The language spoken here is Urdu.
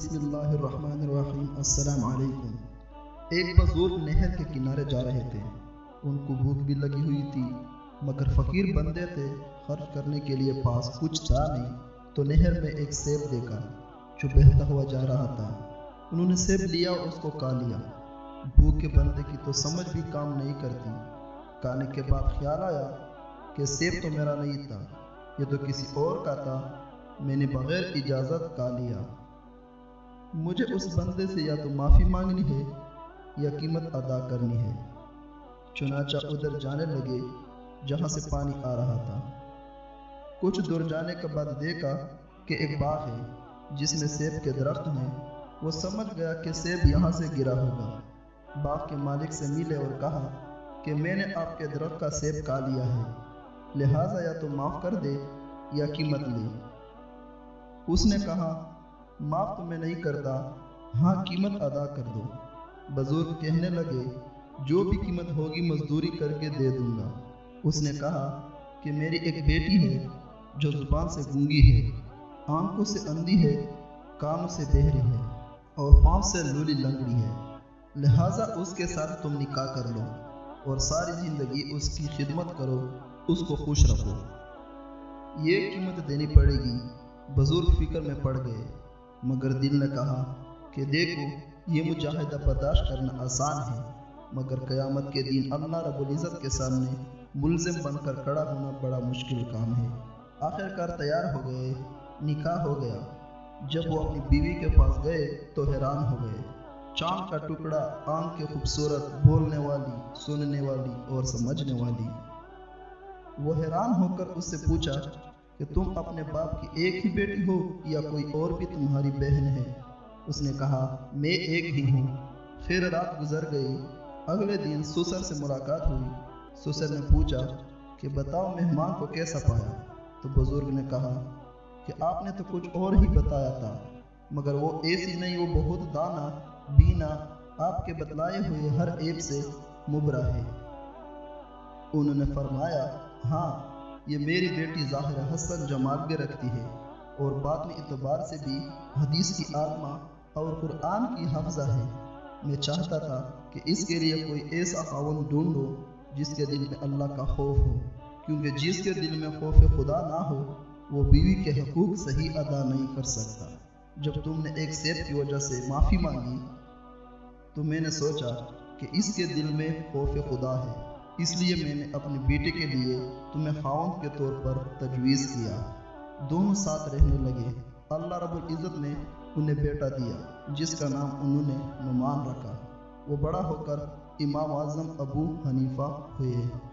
بسم اللہ الرحمن الرحیم۔ السلام علیکم۔ ایک بزرگ نہر کے کنارے جا رہے تھے۔ ان کو بھوک بھی لگی ہوئی تھی، مگر فقیر بندے تھے، خرچ کرنے کے لیے پاس کچھ تھا نہیں۔ تو نہر میں ایک سیب دیکھا جو بہتا ہوا جا رہا تھا۔ انہوں نے سیب لیا اور اس کو کھا لیا۔ بھوک کے بندے کی تو سمجھ بھی کام نہیں کرتی۔ کھانے کے بعد خیال آیا کہ سیب تو میرا نہیں تھا، یہ تو کسی اور کا تھا، میں نے بغیر اجازت کھا لیا۔ مجھے اس بندے سے یا تو معافی مانگنی ہے یا قیمت ادا کرنی ہے۔ چنانچہ ادھر جانے لگے جہاں سے پانی آ رہا تھا۔ کچھ دور جانے کے بعد دیکھا کہ ایک باغ ہے جس میں سیب کے درخت ہیں۔ وہ سمجھ گیا کہ سیب یہاں سے گرا ہوگا۔ باغ کے مالک سے ملے اور کہا کہ میں نے آپ کے درخت کا سیب کھا لیا ہے، لہٰذا یا تو معاف کر دے یا قیمت لے۔ اس نے کہا معاف تو میں نہیں کرتا، ہاں قیمت ادا کر دو۔ بزرگ کہنے لگے جو بھی قیمت ہوگی مزدوری کر کے دے دوں گا۔ اس نے کہا کہ میری ایک بیٹی ہے جو زبان سے گونگی ہے، آنکھوں سے اندھی ہے، کانوں سے بہری ہے اور پاؤں سے لولی لنگڑی ہے، لہٰذا اس کے ساتھ تم نکاح کر لو اور ساری زندگی اس کی خدمت کرو، اس کو خوش رکھو۔ یہ قیمت دینی پڑے گی۔ بزرگ فکر میں پڑ گئے، مگر دل نے کہا کہ دیکھو یہ مجاہدہ برداشت کرنا آسان ہے، مگر قیامت کے دن اللہ رب العزت کے سامنے ملزم بن کر کھڑا ہونا بڑا مشکل کام ہے۔ آخرکار تیار ہو گئے، نکاح ہو گیا۔ جب وہ اپنی بیوی کے پاس گئے تو حیران ہو گئے۔ چاند کا ٹکڑا، آنکھ کے خوبصورت، بولنے والی، سننے والی اور سمجھنے والی۔ وہ حیران ہو کر اس سے پوچھا کہ تم اپنے باپ کی ایک ہی بیٹی ہو یا کوئی اور بھی تمہاری بہن ہے؟ اس نے کہا میں ایک ہی ہوں۔ پھر رات گزر گئی۔ اگلے دن سسر سے ملاقات ہوئی۔ سسر نے پوچھا کہ بتاؤ مہمان کو کیسا پایا؟ تو بزرگ نے کہا کہ آپ نے تو کچھ اور ہی بتایا تھا، مگر وہ ایسی نہیں، وہ بہت دانا، بینا، آپ کے بتلائے ہوئے ہر عیب سے مبرہ ہے۔ انہوں نے فرمایا ہاں، یہ میری بیٹی ظاہر حسن جمال بھی رکھتی ہے اور باطنی اعتبار سے بھی حدیث کی عالمہ اور قرآن کی حافظہ ہے۔ میں چاہتا تھا کہ اس کے لیے کوئی ایسا خاوند ڈھونڈو جس کے دل میں اللہ کا خوف ہو، کیونکہ جس کے دل میں خوف خدا نہ ہو وہ بیوی کے حقوق صحیح ادا نہیں کر سکتا۔ جب تم نے ایک سیب کی وجہ سے معافی مانگی تو میں نے سوچا کہ اس کے دل میں خوف خدا ہے، اس لیے میں نے اپنے بیٹے کے لیے تمہیں خاوند کے طور پر تجویز کیا۔ دونوں ساتھ رہنے لگے۔ اللہ رب العزت نے انہیں بیٹا دیا جس کا نام انہوں نے نعمان رکھا۔ وہ بڑا ہو کر امام اعظم ابو حنیفہ ہوئے۔